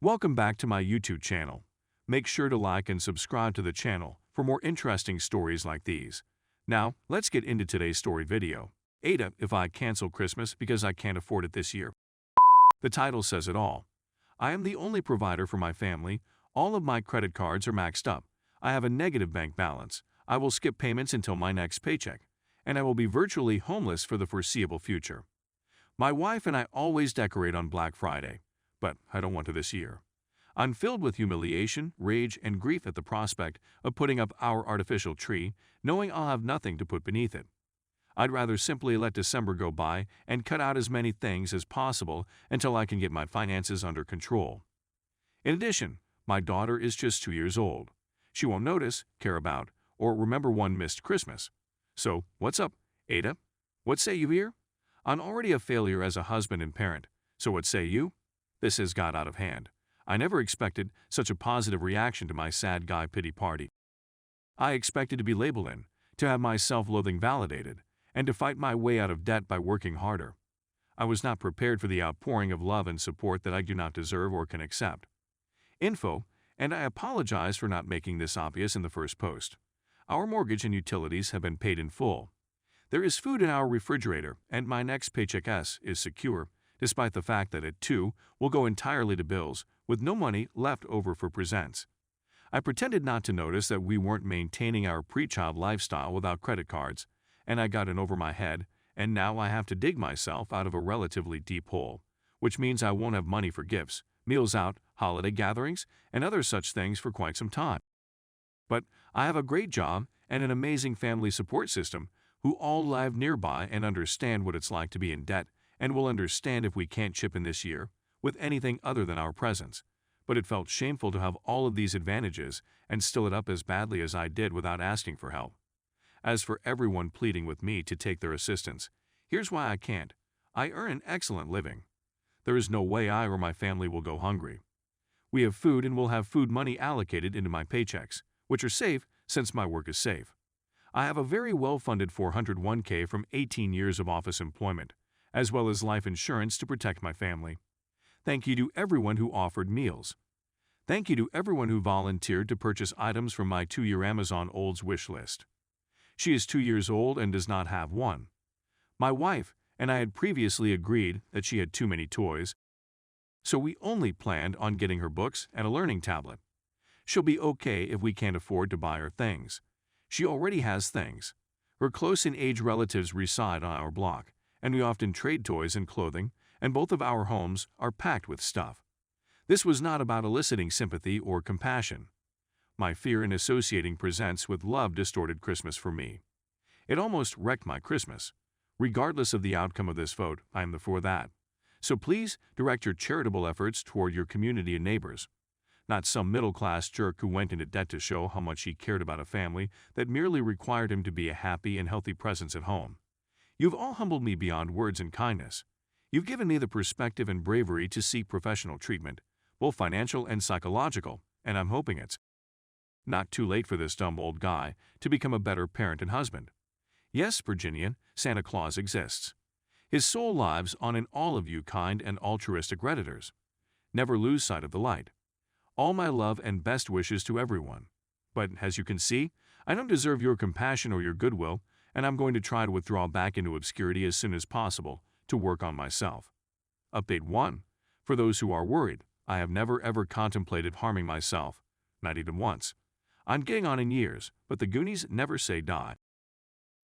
Welcome back to my YouTube channel. Make sure to like and subscribe to the channel for more interesting stories like these. Now, let's get into today's story video. AITA, if I cancel Christmas because I can't afford it this year. The title says it all. I am the only provider for my family. All of my credit cards are maxed up. I have a negative bank balance. I will skip payments until my next paycheck, and I will be virtually homeless for the foreseeable future. My wife and I always decorate on Black Friday, but I don't want to this year. I'm filled with humiliation, rage, and grief at the prospect of putting up our artificial tree, knowing I'll have nothing to put beneath it. I'd rather simply let December go by and cut out as many things as possible until I can get my finances under control. In addition, my daughter is just 2 years old. She won't notice, care about, or remember one missed Christmas. So, what's up, AITA? What say you here? I'm already a failure as a husband and parent, so what say you? This has got out of hand. I never expected such a positive reaction to my sad guy pity party. I expected to be labeled in, to have my self-loathing validated, and to fight my way out of debt by working harder. I was not prepared for the outpouring of love and support that I do not deserve or can accept. Info, and I apologize for not making this obvious in the first post. Our mortgage and utilities have been paid in full. There is food in our refrigerator, and my next paycheck is secure, despite the fact that it, too, will go entirely to bills, with no money left over for presents. I pretended not to notice that we weren't maintaining our pre-child lifestyle without credit cards, and I got in over my head, and now I have to dig myself out of a relatively deep hole, which means I won't have money for gifts, meals out, holiday gatherings, and other such things for quite some time. But I have a great job and an amazing family support system who all live nearby and understand what it's like to be in debt and will understand if we can't chip in this year with anything other than our presence. But it felt shameful to have all of these advantages and still it up as badly as I did without asking for help. As for everyone pleading with me to take their assistance, here's why I can't. I earn an excellent living. There is no way I or my family will go hungry. We have food and will have food money allocated into my paychecks, which are safe since my work is safe. I have a very well-funded 401k from 18 years of office employment, as well as life insurance to protect my family. Thank you to everyone who offered meals. Thank you to everyone who volunteered to purchase items from my 2-year Amazon Olds wish list. She is 2 years old and does not have one. My wife and I had previously agreed that she had too many toys, so we only planned on getting her books and a learning tablet. She'll be okay if we can't afford to buy her things. She already has things. Her close-in-age relatives reside on our block, and we often trade toys and clothing, and both of our homes are packed with stuff. This was not about eliciting sympathy or compassion. My fear in associating presents with love distorted Christmas for me. It almost wrecked my Christmas. Regardless of the outcome of this vote, I am for that. So please direct your charitable efforts toward your community and neighbors. Not some middle-class jerk who went into debt to show how much he cared about a family that merely required him to be a happy and healthy presence at home. You've all humbled me beyond words and kindness. You've given me the perspective and bravery to seek professional treatment, both financial and psychological, and I'm hoping it's not too late for this dumb old guy to become a better parent and husband. Yes, Virginian, Santa Claus exists. His soul lives on in all of you kind and altruistic Redditors. Never lose sight of the light. All my love and best wishes to everyone. But, as you can see, I don't deserve your compassion or your goodwill, and I'm going to try to withdraw back into obscurity as soon as possible to work on myself. Update 1. For those who are worried, I have never ever contemplated harming myself, not even once. I'm getting on in years, but the Goonies never say die.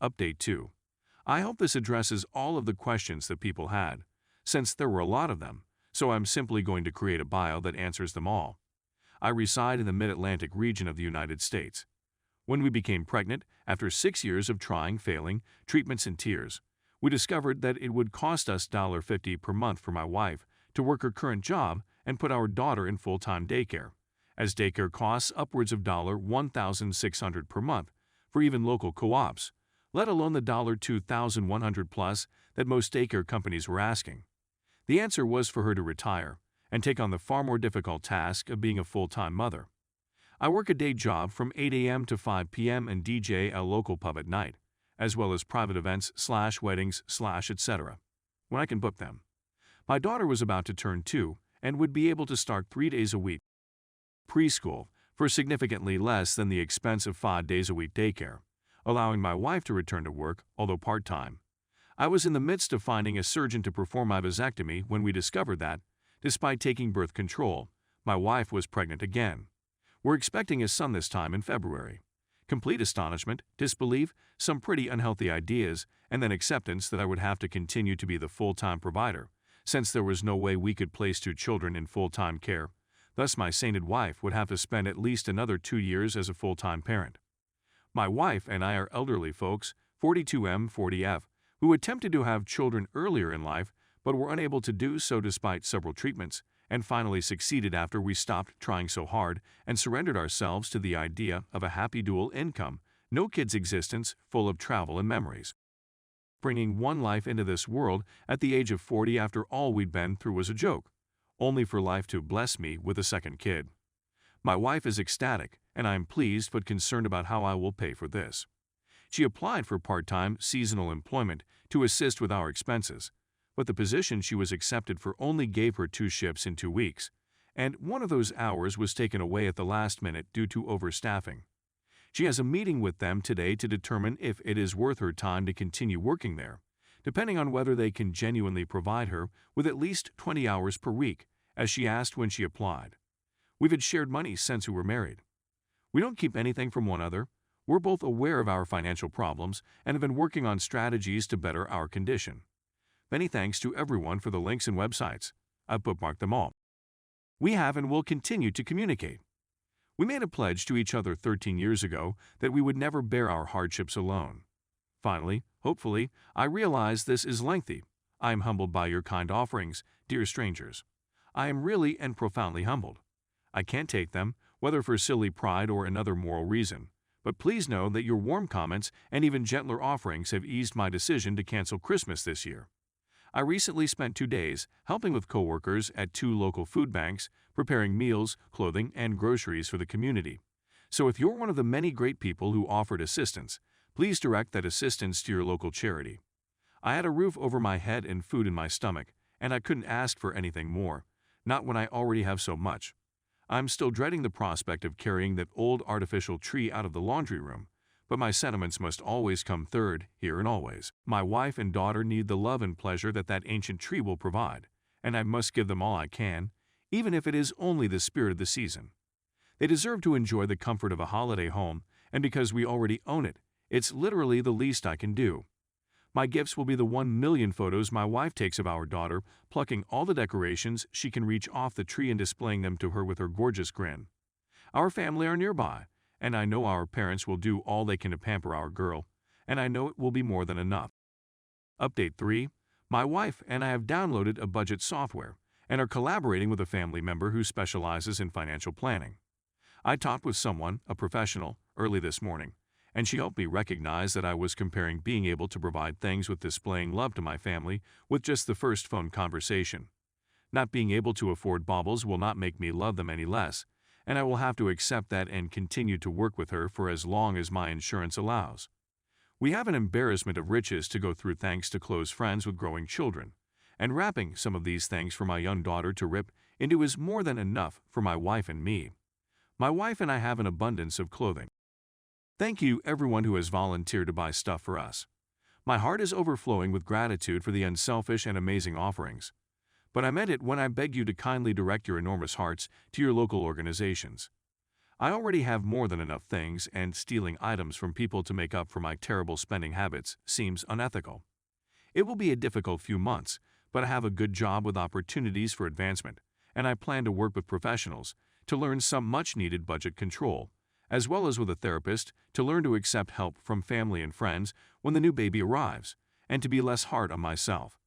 Update 2. I hope this addresses all of the questions that people had, since there were a lot of them, so I'm simply going to create a bio that answers them all. I reside in the Mid-Atlantic region of the United States. When we became pregnant, after 6 years of trying, failing, treatments and tears, we discovered that it would cost us $50 per month for my wife to work her current job and put our daughter in full-time daycare, as daycare costs upwards of $1,600 per month for even local co-ops, let alone the $2,100 plus that most daycare companies were asking. The answer was for her to retire and take on the far more difficult task of being a full-time mother. I work a day job from 8 a.m. to 5 p.m. and DJ a local pub at night, as well as private events / weddings / etc., when I can book them. My daughter was about to turn 2, and would be able to start 3 days a week preschool for significantly less than the expense of 5 days a week daycare, allowing my wife to return to work, although part-time. I was in the midst of finding a surgeon to perform my vasectomy when we discovered that, despite taking birth control, my wife was pregnant again. We're expecting a son this time in February. Complete astonishment, disbelief, some pretty unhealthy ideas, and then acceptance that I would have to continue to be the full-time provider, since there was no way we could place 2 children in full-time care. Thus, my sainted wife would have to spend at least another 2 years as a full-time parent. My wife and I are elderly folks, 42M, 40F, who attempted to have children earlier in life but were unable to do so despite several treatments, and finally succeeded after we stopped trying so hard and surrendered ourselves to the idea of a happy dual income, no kids existence full of travel and memories. Bringing one life into this world at the age of 40 after all we'd been through was a joke, only for life to bless me with a second kid. My wife is ecstatic, and I am pleased but concerned about how I will pay for this. She applied for part-time seasonal employment to assist with our expenses, but the position she was accepted for only gave her 2 shifts in 2 weeks, and one of those hours was taken away at the last minute due to overstaffing. She has a meeting with them today to determine if it is worth her time to continue working there, depending on whether they can genuinely provide her with at least 20 hours per week, as she asked when she applied. We've had shared money since we were married. We don't keep anything from one another. We're both aware of our financial problems and have been working on strategies to better our condition. Many thanks to everyone for the links and websites. I've bookmarked them all. We have and will continue to communicate. We made a pledge to each other 13 years ago that we would never bear our hardships alone. Finally, hopefully, I realize this is lengthy. I am humbled by your kind offerings, dear strangers. I am really and profoundly humbled. I can't take them, whether for silly pride or another moral reason, but please know that your warm comments and even gentler offerings have eased my decision to cancel Christmas this year. I recently spent 2 days helping with coworkers at 2 local food banks, preparing meals, clothing, and groceries for the community. So if you're one of the many great people who offered assistance, please direct that assistance to your local charity. I had a roof over my head and food in my stomach, and I couldn't ask for anything more, not when I already have so much. I'm still dreading the prospect of carrying that old artificial tree out of the laundry room, but my sentiments must always come third, here and always. My wife and daughter need the love and pleasure that ancient tree will provide, and I must give them all I can, even if it is only the spirit of the season. They deserve to enjoy the comfort of a holiday home, and because we already own it, it's literally the least I can do. My gifts will be the 1 million photos my wife takes of our daughter, plucking all the decorations she can reach off the tree and displaying them to her with her gorgeous grin. Our family are nearby, and I know our parents will do all they can to pamper our girl, and I know it will be more than enough. Update 3. My wife and I have downloaded a budget software and are collaborating with a family member who specializes in financial planning. I talked with someone, a professional, early this morning, and she helped me recognize that I was comparing being able to provide things with displaying love to my family with just the first phone conversation. Not being able to afford baubles will not make me love them any less, and I will have to accept that and continue to work with her for as long as my insurance allows. We have an embarrassment of riches to go through thanks to close friends with growing children, and wrapping some of these things for my young daughter to rip into is more than enough for my wife and me. My wife and I have an abundance of clothing. Thank you everyone who has volunteered to buy stuff for us. My heart is overflowing with gratitude for the unselfish and amazing offerings. But I meant it when I begged you to kindly direct your enormous hearts to your local organizations. I already have more than enough things, and stealing items from people to make up for my terrible spending habits seems unethical. It will be a difficult few months, but I have a good job with opportunities for advancement, and I plan to work with professionals to learn some much-needed budget control, as well as with a therapist to learn to accept help from family and friends when the new baby arrives, and to be less hard on myself.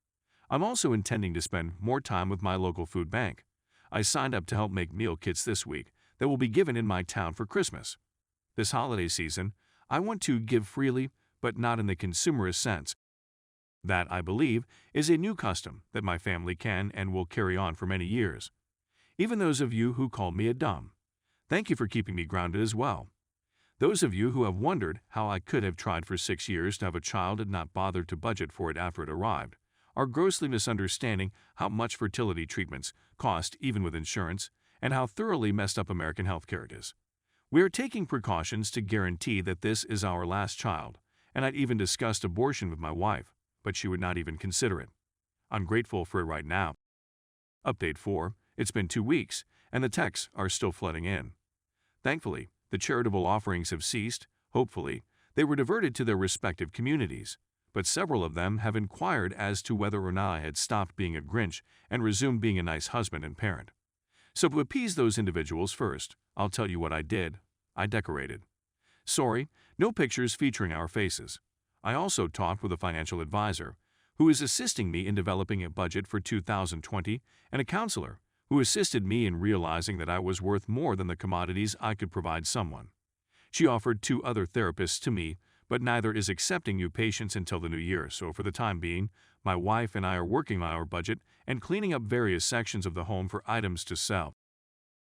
I'm also intending to spend more time with my local food bank. I signed up to help make meal kits this week that will be given in my town for Christmas. This holiday season, I want to give freely, but not in the consumerist sense. That, I believe, is a new custom that my family can and will carry on for many years. Even those of you who called me a dumb, thank you for keeping me grounded as well. Those of you who have wondered how I could have tried for 6 years to have a child and not bothered to budget for it after it arrived, are grossly misunderstanding how much fertility treatments cost even with insurance and how thoroughly messed up American healthcare is. We are taking precautions to guarantee that this is our last child, and I'd even discussed abortion with my wife, but she would not even consider it. I'm grateful for it right now. Update 4. It's been 2 weeks, and the texts are still flooding in. Thankfully, the charitable offerings have ceased. Hopefully, they were diverted to their respective communities, but several of them have inquired as to whether or not I had stopped being a Grinch and resumed being a nice husband and parent. So to appease those individuals first, I'll tell you what I did. I decorated. Sorry, no pictures featuring our faces. I also talked with a financial advisor, who is assisting me in developing a budget for 2020, and a counselor, who assisted me in realizing that I was worth more than the commodities I could provide someone. She offered 2 other therapists to me, but neither is accepting new patients until the new year, so for the time being, my wife and I are working on our budget and cleaning up various sections of the home for items to sell.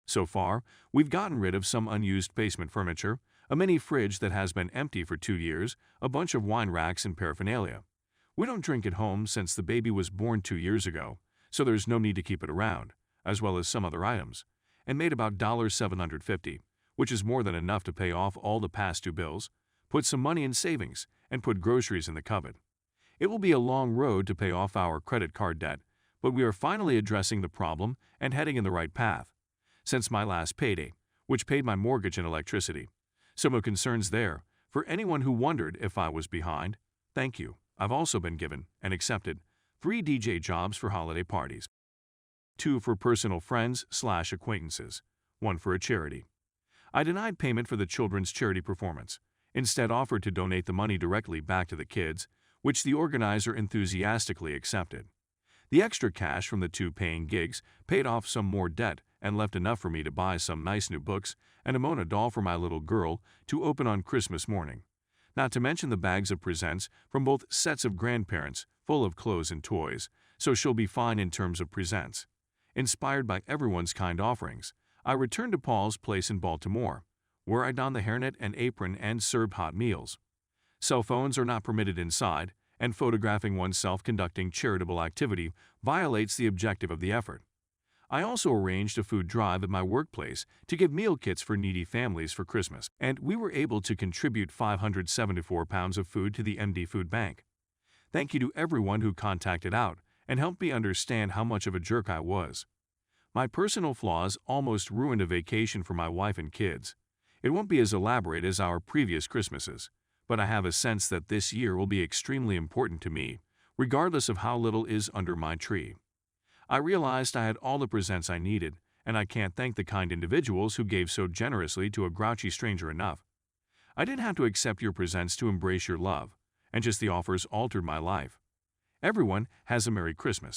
So far, we've gotten rid of some unused basement furniture, a mini fridge that has been empty for 2 years, a bunch of wine racks and paraphernalia. We don't drink at home since the baby was born 2 years ago, so there's no need to keep it around, as well as some other items, and made about $750, which is more than enough to pay off all the past 2 bills, put some money in savings, and put groceries in the cupboard. It will be a long road to pay off our credit card debt, but we are finally addressing the problem and heading in the right path. Since my last payday, which paid my mortgage and electricity. So no concerns there. For anyone who wondered if I was behind, thank you. I've also been given and accepted 3 DJ jobs for holiday parties. 2 for personal friends/acquaintances, 1 for a charity. I denied payment for the children's charity performance, instead offered to donate the money directly back to the kids, which the organizer enthusiastically accepted. The extra cash from the 2 paying gigs paid off some more debt and left enough for me to buy some nice new books and a Mona doll for my little girl to open on Christmas morning. Not to mention the bags of presents from both sets of grandparents, full of clothes and toys, so she'll be fine in terms of presents. Inspired by everyone's kind offerings, I returned to Paul's place in Baltimore, where I donned the hairnet and apron and served hot meals. Cell phones are not permitted inside, and photographing oneself conducting charitable activity violates the objective of the effort. I also arranged a food drive at my workplace to give meal kits for needy families for Christmas, and we were able to contribute 574 pounds of food to the MD Food Bank. Thank you to everyone who contacted out and helped me understand how much of a jerk I was. My personal flaws almost ruined a vacation for my wife and kids. It won't be as elaborate as our previous Christmases, but I have a sense that this year will be extremely important to me, regardless of how little is under my tree. I realized I had all the presents I needed, and I can't thank the kind individuals who gave so generously to a grouchy stranger enough. I didn't have to accept your presents to embrace your love, and just the offers altered my life. Everyone has a Merry Christmas.